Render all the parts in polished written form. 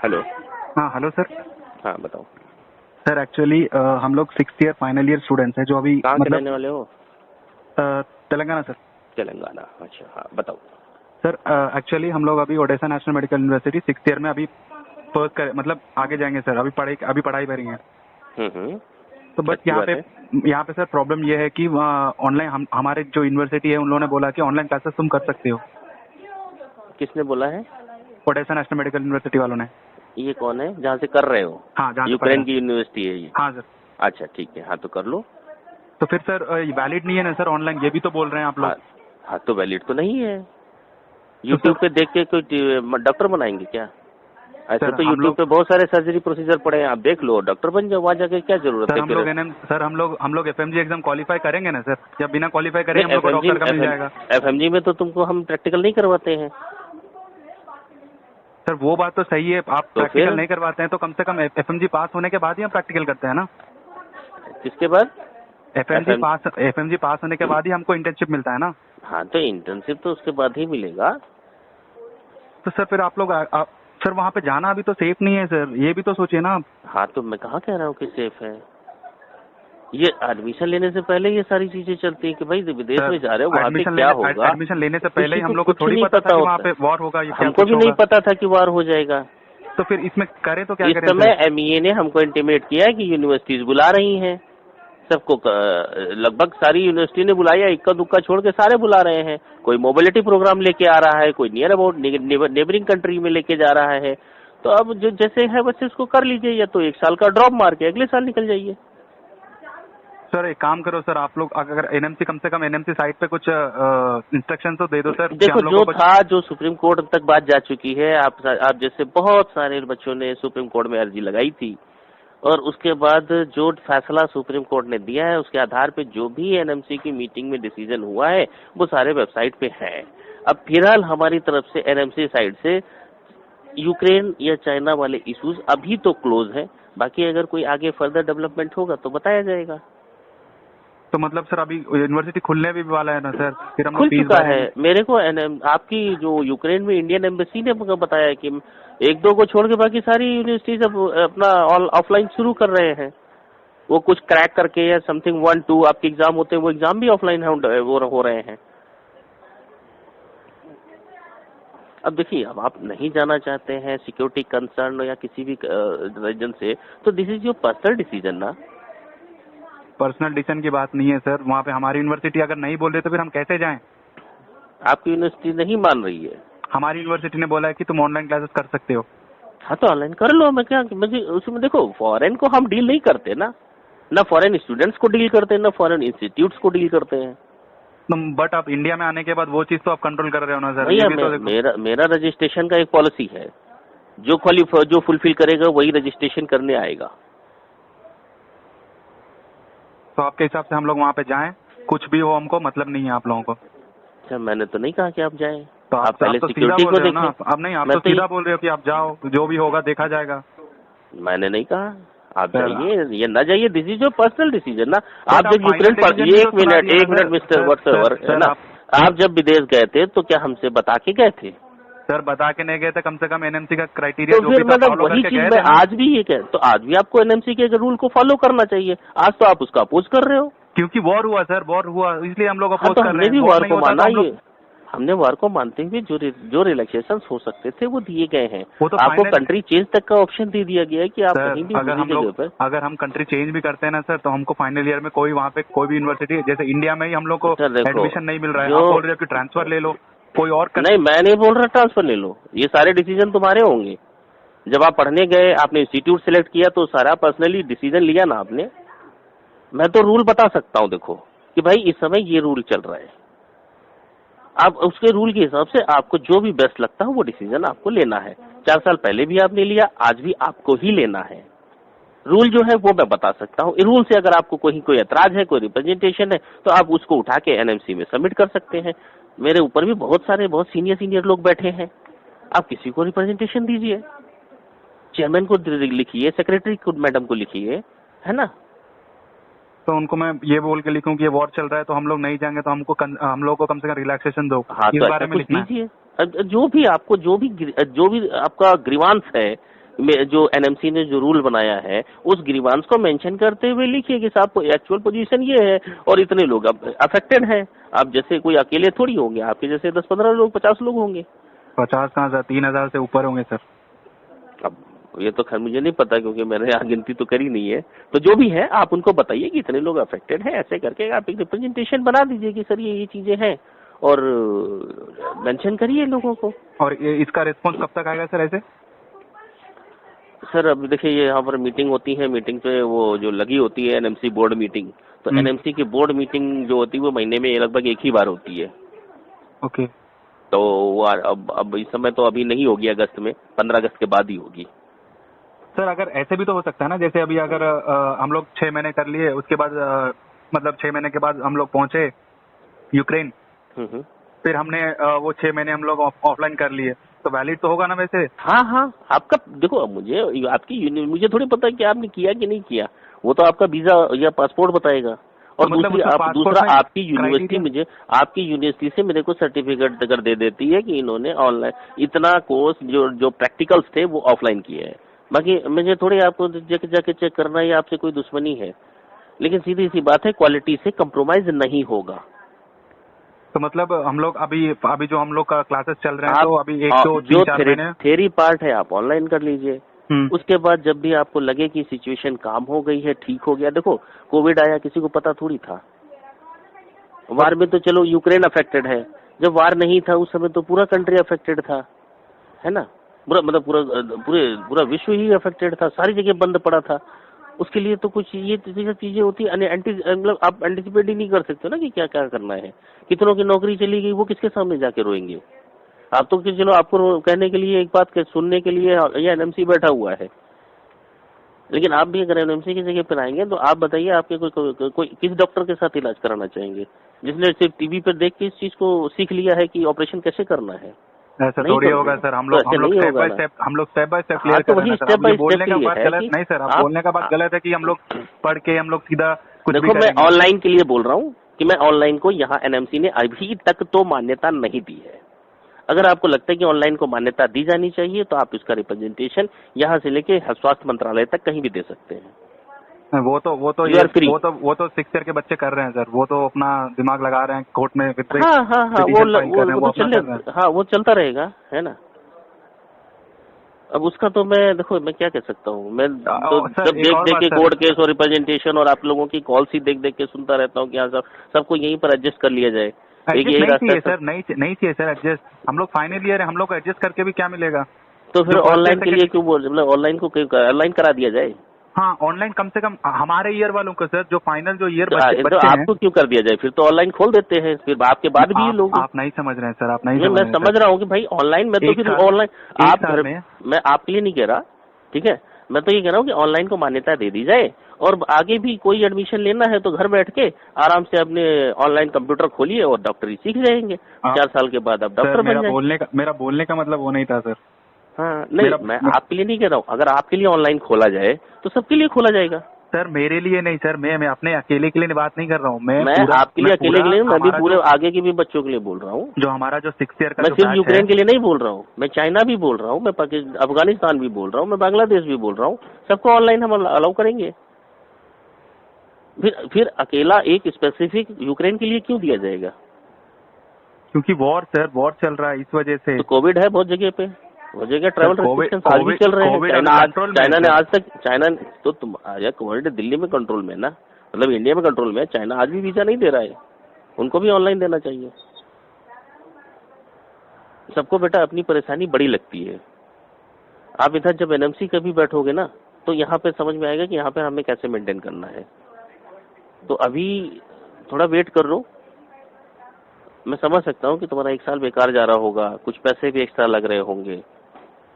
Hello. हाँ hello sir. हाँ बताओ। सर एक्चुअली हम लोग 6th year final year students हैं जो अभी कहाँ के रहने वाले हो? तेलंगाना सर। तेलंगाना, अच्छा हाँ बताओ। सर एक्चुअली हम लोग अभी Odisha national medical university 6th year में अभी फर्स्ट कर मतलब आगे जाएंगे सर। अभी पढ़ाई कर रही हैं। तो बस यहाँ पे सर प्रॉब्लम ये है कि ऑनलाइन हमारे जो यूनिवर्सिटी है उन लोगों ने बोला कि ऑनलाइन क्लासेस तुम कर सकते हो। किसने बोला है? ओडिशा नेशनल मेडिकल यूनिवर्सिटी वालों ने। ये कौन है जहाँ से कर रहे हो? हाँ, जहाँ से यूक्रेन की यूनिवर्सिटी है ये? हाँ सर। अच्छा ठीक है, हाँ तो कर लो। तो फिर सर वैलिड नहीं है ना सर ऑनलाइन, ये भी तो बोल रहे हैं आप लोग। हाँ तो वैलिड तो नहीं है। यूट्यूब पे देख के कोई डॉक्टर बनाएंगे क्या? ऐसे तो यूट्यूब पे बहुत सारे सर्जरी प्रोसीजर पड़े हैं, आप देख लो डॉक्टर बन जाओ। वहाँ जाके क्या जरूरत है? हम लोग FMG एग्जाम क्वालिफाई करेंगे ना सर, या बिना क्वालिफाई करेंगे हम लोग को डॉक्टर का मिल जाएगा? FMG में तो तुमको हम प्रैक्टिकल नहीं करवाते हैं सर। वो बात तो सही है, आप तो प्रैक्टिकल नहीं करवाते हैं तो कम से कम FMG पास होने के बाद ही हम प्रैक्टिकल करते हैं ना। किसके बाद? FMG पास होने के बाद ही हमको इंटर्नशिप मिलता है ना। हाँ तो इंटर्नशिप तो उसके बाद ही मिलेगा। तो सर फिर आप लोग सर वहाँ पे जाना अभी तो सेफ नहीं है सर, ये भी तो सोचिए ना। हाँ तो मैं कहाँ कह रहा हूँ कि सेफ है। ये एडमिशन लेने से पहले ये सारी चीजें चलती है कि भाई विदेश में जा रहे हो वहाँ पे क्या होगा। एडमिशन लेने से पहले ही हम लोग को थोड़ी पता था कि वहाँ पे वॉर होगा। हमको भी नहीं पता था कि वॉर हो जाएगा। तो फिर इसमें करें तो क्या करें? इस समय MEA ने हमको इंटीमेट किया है कि यूनिवर्सिटीज बुला रही हैं सबको। लगभग सारी यूनिवर्सिटी ने बुलाया, इक्का दुक्का छोड़ के सारे बुला रहे हैं। कोई मोबिलिटी प्रोग्राम लेके आ रहा है, कोई नियर अबाउट नेबरिंग कंट्री में लेके जा रहा है। तो अब जो जैसे है वैसे उसको कर लीजिए, या तो 1 साल का ड्रॉप मार के अगले साल निकल जाइए। सर एक काम करो सर, आप लोग अगर NMC कम से कम NMC साइट पे कुछ इंस्ट्रक्शन तो दे दो सर। देखो जो था, जो सुप्रीम कोर्ट तक बात जा चुकी है। आप जैसे बहुत सारे बच्चों ने सुप्रीम कोर्ट में अर्जी लगाई थी, और उसके बाद जो फैसला सुप्रीम कोर्ट ने दिया है उसके आधार पे जो भी NMC की मीटिंग में डिसीजन हुआ है वो सारे वेबसाइट पे है। अब फिलहाल हमारी तरफ से NMC साइड से यूक्रेन या चाइना वाले इश्यूज अभी तो क्लोज है। बाकी अगर कोई आगे फर्दर डेवलपमेंट होगा तो बताया जाएगा। तो मतलब सर अभी यूनिवर्सिटी खुलने भी वाला है ना सर? फिर हम खुल चुका है। मेरे को आपकी जो यूक्रेन में इंडियन एम्बेसी ने बताया कि 1-2 को छोड़ के बाकी सारी यूनिवर्सिटीज अब अपना ऑफलाइन शुरू कर रहे हैं। वो कुछ क्रैक करके या समथिंग 1-2 आपके एग्जाम होते हैं, वो एग्जाम भी ऑफलाइन हो रहे हैं। अब देखिए, अब आप नहीं जाना चाहते हैं सिक्योरिटी कंसर्न या किसी भी रीजन से, तो this is your personal decision ना। पर्सनल डिसीजन की बात नहीं है सर। वहाँ पे हमारी यूनिवर्सिटी अगर नहीं बोल रही तो फिर हम कैसे जाएं? आपकी यूनिवर्सिटी नहीं मान रही है? हमारी यूनिवर्सिटी ने बोला है कि तुम ऑनलाइन क्लासेस कर सकते हो। हाँ तो ऑनलाइन कर लो। मैं क्या, मुझे उसमें देखो, फॉरेन को हम डील नहीं करते ना फॉरेन स्टूडेंट्स को डील करते हैं, ना फॉरेन इंस्टीट्यूट्स को डील करते हैं। बट आप इंडिया में आने के बाद वो चीज तो आप कंट्रोल कर रहे हो ना सर। भैया मेरा रजिस्ट्रेशन का एक पॉलिसी है, जो फुलफिल करेगा वही रजिस्ट्रेशन करने आएगा। तो आपके हिसाब से हम लोग वहाँ पे जाएं, कुछ भी हो हमको मतलब नहीं है आप लोगों को? अच्छा, मैंने तो नहीं कहा कि आप जाएं। तो आप पहले सिक्योरिटी को देखें। अब नहीं, आप तो सीधा बोल रहे हो कि आप जाओ, जो भी होगा देखा जाएगा। मैंने नहीं कहा आप जाइए या ना जाइए, this is your personal decision ना। आप जब यूक्रेन पर एक मिनट मिस्टर व्हाट्सएवर है ना, आप जब विदेश गए थे तो क्या हमसे बता के गए थे? सर बता के नहीं गए थे, कम से कम NMC का क्राइटेरिया तो फिर मतलब वही चीज मैं आज भी ये कह, तो आज भी आपको NMC के रूल को फॉलो करना चाहिए। आज तो आप उसका अपोज कर रहे हो। क्योंकि वॉर हुआ सर, वॉर हुआ इसलिए हम लोग अपोज कर रहे हैं। हमने भी वॉर को माना, ये हमने वॉर को मानते हुए जो रिलैक्सेशन हो सकते थे वो दिए गए हैं। आपको कंट्री चेंज तक का ऑप्शन दे दिया गया है कि आप कहीं भी अगर हम कंट्री चेंज भी करते हैं ना सर, तो हमको फाइनल ईयर में कोई वहाँ पे कोई भी यूनिवर्सिटी, जैसे इंडिया में ही हम लोग को एडमिशन नहीं मिल रहा है, आप बोल रहे हो कि ट्रांसफर ले लो कोई और। नहीं, मैं नहीं बोल रहा ट्रांसफर ले लो, ये सारे डिसीजन तुम्हारे होंगे। जब आप पढ़ने गए, आपने इंस्टीट्यूट सिलेक्ट किया तो सारा पर्सनली डिसीजन लिया ना आपने। मैं तो रूल बता सकता हूँ, देखो कि भाई इस समय ये रूल चल रहा है, आप उसके रूल के हिसाब से आपको जो भी बेस्ट लगता है वो डिसीजन आपको लेना है। 4 साल पहले भी आपने लिया, आज भी आपको ही लेना है। रूल जो है वो मैं बता सकता हूँ। रूल से अगर आपको कोई एतराज है, कोई रिप्रेजेंटेशन है, तो आप उसको उठा के NMC में सबमिट कर सकते हैं। मेरे ऊपर भी बहुत सीनियर लोग बैठे हैं, आप किसी को रिप्रेजेंटेशन दीजिए, चेयरमैन को लिखिए, सेक्रेटरी को, मैडम को लिखिए, है ना। तो उनको मैं ये बोल के लिखूं कि ये वॉर चल रहा है तो हम लोग नहीं जाएंगे, तो हम लोग को कम से कम रिलैक्सेशन दो। हाँ, इस बारे में लिखना है। जो भी आपका ग्रीवांस है, जो एनएमसी ने जो रूल बनाया है उस ग्रीवांस को मेंशन करते हुए लिखिए कि साहब एक्चुअल पोजीशन ये है और इतने लोग अब अफेक्टेड हैं। आप जैसे कोई अकेले थोड़ी होंगे, आपके जैसे 10-15 लोग 50 लोग होंगे। 50 कहाँ सर, 3000 से ऊपर होंगे सर। अब ये तो खैर मुझे नहीं पता क्योंकि मैंने यहाँ गिनती तो करी नहीं है। तो जो भी है आप उनको बताइए कि इतने लोग अफेक्टेड हैं, ऐसे करके आप एक रिप्रेजेंटेशन बना दीजिए कि सर ये चीजें हैं और मेंशन करिए लोगों को। और इसका रिस्पॉन्स कब तक आएगा सर ऐसे? सर अब देखिए ये यहाँ पर मीटिंग होती है, मीटिंग पे वो जो लगी होती है एनएमसी बोर्ड मीटिंग, तो एनएमसी की बोर्ड मीटिंग जो होती है वो महीने में लगभग एक ही बार होती है। ओके। तो वो अब इस समय तो अभी नहीं होगी, अगस्त में 15 अगस्त के बाद ही होगी। सर अगर ऐसे भी तो हो सकता है ना, जैसे अभी अगर हम लोग 6 महीने कर लिए, उसके बाद मतलब 6 महीने के बाद हम लोग पहुंचे यूक्रेन, फिर हमने वो 6 महीने हम लोग ऑफलाइन कर लिए, तो वैलिड तो होगा ना वैसे? हाँ हाँ, आपका देखो मुझे थोड़ी पता है कि आपने किया कि नहीं किया, वो तो आपका वीजा या पासपोर्ट बताएगा। और तो मतलब दूसरा आपकी यूनिवर्सिटी से मेरे को सर्टिफिकेट अगर दे देती है कि इन्होंने ऑनलाइन इतना कोर्स जो प्रैक्टिकल्स थे वो ऑफलाइन किए हैं। बाकी मुझे थोड़ी आपको जाके चेक करना है, आपसे कोई दुश्मनी है, लेकिन सीधी सी बात है क्वालिटी से कंप्रोमाइज नहीं होगा। तो मतलब हम लोग अभी जो हम लोग का क्लासेस चल रहे हैं, तो अभी 1-2-3-4 महीने थ्योरी पार्ट है आप ऑनलाइन कर लीजिए। उसके बाद जब भी आपको लगे कि सिचुएशन काम हो गई है, ठीक हो गया, देखो कोविड आया किसी को पता थोड़ी था। वार में तो चलो यूक्रेन अफेक्टेड है, जब वार नहीं था उस समय तो पूरा कंट्री अफेक्टेड था, है ना, पूरा विश्व ही अफेक्टेड था, सारी जगह बंद पड़ा था। उसके लिए तो कुछ ये चीजें होती है, मतलब आप एंटिसिपेट ही नहीं कर सकते ना कि क्या क्या करना है। कितनों की नौकरी चली गई, वो किसके सामने जाके रोएंगे? आप तो चलो आपको कहने के लिए एक बात सुनने के लिए ये एनएमसी बैठा हुआ है, लेकिन आप भी अगर एनएमसी की जगह पर आएंगे तो आप बताइए आपके कोई किस डॉक्टर के साथ इलाज कराना चाहेंगे जिसने सिर्फ टीवी पर देख के इस चीज को सीख लिया है कि ऑपरेशन कैसे करना है? ऐसा थोड़ी होगा सर। हम लोग स्टेप बाय स्टेप क्लियर कर रहे हैं सर। अब ये बोलने का बात गलत नहीं सर, आप बोलने का बात गलत है कि हम लोग पढ़ के हम लोग सीधा कुछ भी देखो मैं ऑनलाइन के लिए बोल रहा हूँ कि मैं ऑनलाइन को यहाँ एनएमसी ने अभी तक तो मान्यता नहीं दी है। अगर आपको लगता है कि ऑनलाइन को मान्यता दी जानी चाहिए तो आप इसका रिप्रेजेंटेशन यहाँ से लेके स्वास्थ्य मंत्रालय तक कहीं भी दे सकते हैं। वो तो 6th ईयर के बच्चे कर रहे हैं सर, वो तो अपना दिमाग लगा रहे हैं कोर्ट में। वो चलता रहेगा, है ना। अब उसका तो मैं क्या कह सकता हूँ, मैं तो जब देख के कोर्ट केस और रिप्रेजेंटेशन और आप लोगों की कॉल सी देख के सुनता रहता हूँ कि हाँ सबको यहीं पर एडजस्ट कर लिया जाए। नहीं चाहिए सर एडजस्ट। हम लोग फाइनल ईयर है, हम लोग को एडजस्ट करके भी क्या मिलेगा? तो फिर ऑनलाइन के लिए क्यों बोल, मतलब ऑनलाइन को ऑनलाइन करा दिया जाए। हाँ ऑनलाइन कम से कम हमारे ईयर वालों को सर, जो फाइनल जो ईयर बच्चे आपको क्यों कर दिया जाए? फिर तो ऑनलाइन खोल देते हैं, फिर आपके बाद भी लोग। आप नहीं समझ रहे हैं सर, आप नहीं मैं समझ रहा हूँ कि भाई ऑनलाइन में तो फिर ऑनलाइन आप घर में, मैं आपके लिए नहीं कह रहा, ठीक है, मैं तो ये कह रहा हूँ कि ऑनलाइन को मान्यता दे दी जाए और आगे भी कोई एडमिशन लेना है तो घर बैठ के आराम से अपने ऑनलाइन कंप्यूटर खोलिए और डॉक्टरी सीख जाएंगे। 4 साल के बाद आप डॉक्टर बन जाएंगे। मेरा बोलने का मतलब वो नहीं था सर। हाँ नहीं, मैं आपके लिए नहीं कह रहा हूँ, अगर आपके लिए ऑनलाइन खोला जाए तो सबके लिए खोला जाएगा। सर मेरे लिए नहीं सर, मैं अपने अकेले के लिए बात नहीं कर रहा हूँ। मैं आपके लिए अकेले के लिए, मैं भी पूरे आगे के भी बच्चों के लिए बोल रहा हूँ। जो हमारा जो 6th ईयर का, मैं सिर्फ यूक्रेन के लिए नहीं बोल रहा हूँ, मैं चाइना भी बोल रहा हूँ, मैं अफगानिस्तान भी बोल रहा हूँ, मैं बांग्लादेश भी बोल रहा हूँ, सबको ऑनलाइन हम अलाउ करेंगे। फिर अकेला एक स्पेसिफिक यूक्रेन के लिए क्यों दिया जाएगा? क्योंकि वॉर चल रहा है, इस वजह से। तो कोविड है बहुत जगह पे, वो जगह ट्रैवल रेस्ट्रिक्शंस आज भी चल रहे हैं। चाइना ने आज तक तो तुम कोविड दिल्ली में कंट्रोल में ना, मतलब इंडिया में कंट्रोल में। चाइना आज भी वीजा नहीं दे रहा है, उनको भी ऑनलाइन देना चाहिए। सबको बेटा अपनी परेशानी बड़ी लगती है। आप इधर जब एनएमसी कभी बैठोगे ना तो यहाँ पे समझ में आएगा कि यहाँ पे हमें कैसे मेंटेन करना है। तो अभी थोड़ा वेट कर लो। मैं समझ सकता हूँ कि तुम्हारा 1 साल बेकार जा रहा होगा, कुछ पैसे भी एक्स्ट्रा लग रहे होंगे,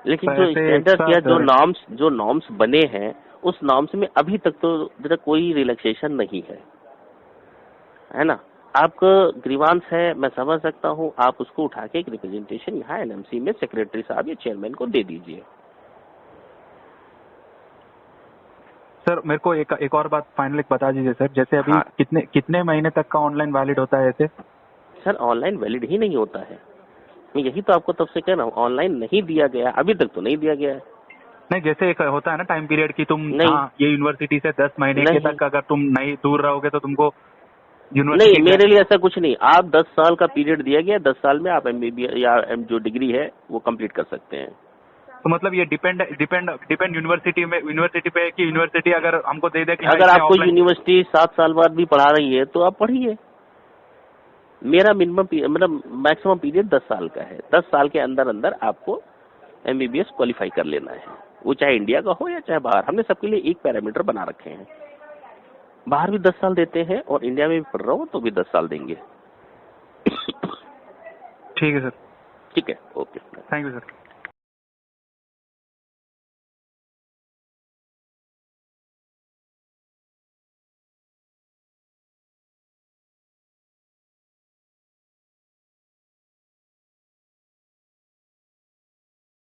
लेकिन जो स्टैंडर्ड या जो नॉर्म्स बने हैं उस नॉर्म्स में अभी तक तो कोई रिलैक्सेशन नहीं है ना। आपका ग्रीवांस है, मैं समझ सकता हूँ, आप उसको उठा के एक रिप्रेजेंटेशन यहाँ एनएमसी में सेक्रेटरी साहब या चेयरमैन को दे दीजिए। सर मेरे को एक और बात फाइनल बता दीजिए सर, जैसे अभी कितने महीने तक का ऑनलाइन वैलिड होता है ऐसे? सर ऑनलाइन वैलिड ही नहीं होता है, मैं यही तो आपको तब से कह रहा हूँ, ऑनलाइन नहीं दिया गया, अभी तक तो नहीं दिया गया है। नहीं, जैसे एक होता है ना टाइम पीरियड की तुम नहीं। ये यूनिवर्सिटी से 10 महीने के तक अगर तुम नहीं दूर रहोगे तो तुमको नहीं, यूनिवर्सिटी मेरे लिए ऐसा कुछ नहीं। आप 10 साल का पीरियड दिया गया, 10 साल में आप एमबीबीएस या जो डिग्री है वो कंप्लीट कर सकते हैं। तो मतलब ये डिपेंड यूनिवर्सिटी पे कि यूनिवर्सिटी अगर हमको दे दे कि अगर आपको यूनिवर्सिटी 7 साल बाद भी पढ़ा रही है तो आप पढ़िए। मेरा मिनिमम मतलब मैक्सिमम पीरियड 10 साल का है। 10 साल के अंदर अंदर आपको एमबीबीएस क्वालिफाई कर लेना है, वो चाहे इंडिया का हो या चाहे बाहर। हमने सबके लिए एक पैरामीटर बना रखे हैं। बाहर भी 10 साल देते हैं और इंडिया में भी पढ़ रहा हूँ तो भी 10 साल देंगे। ठीक है सर। ठीक है, ओके, थैंक यू सर।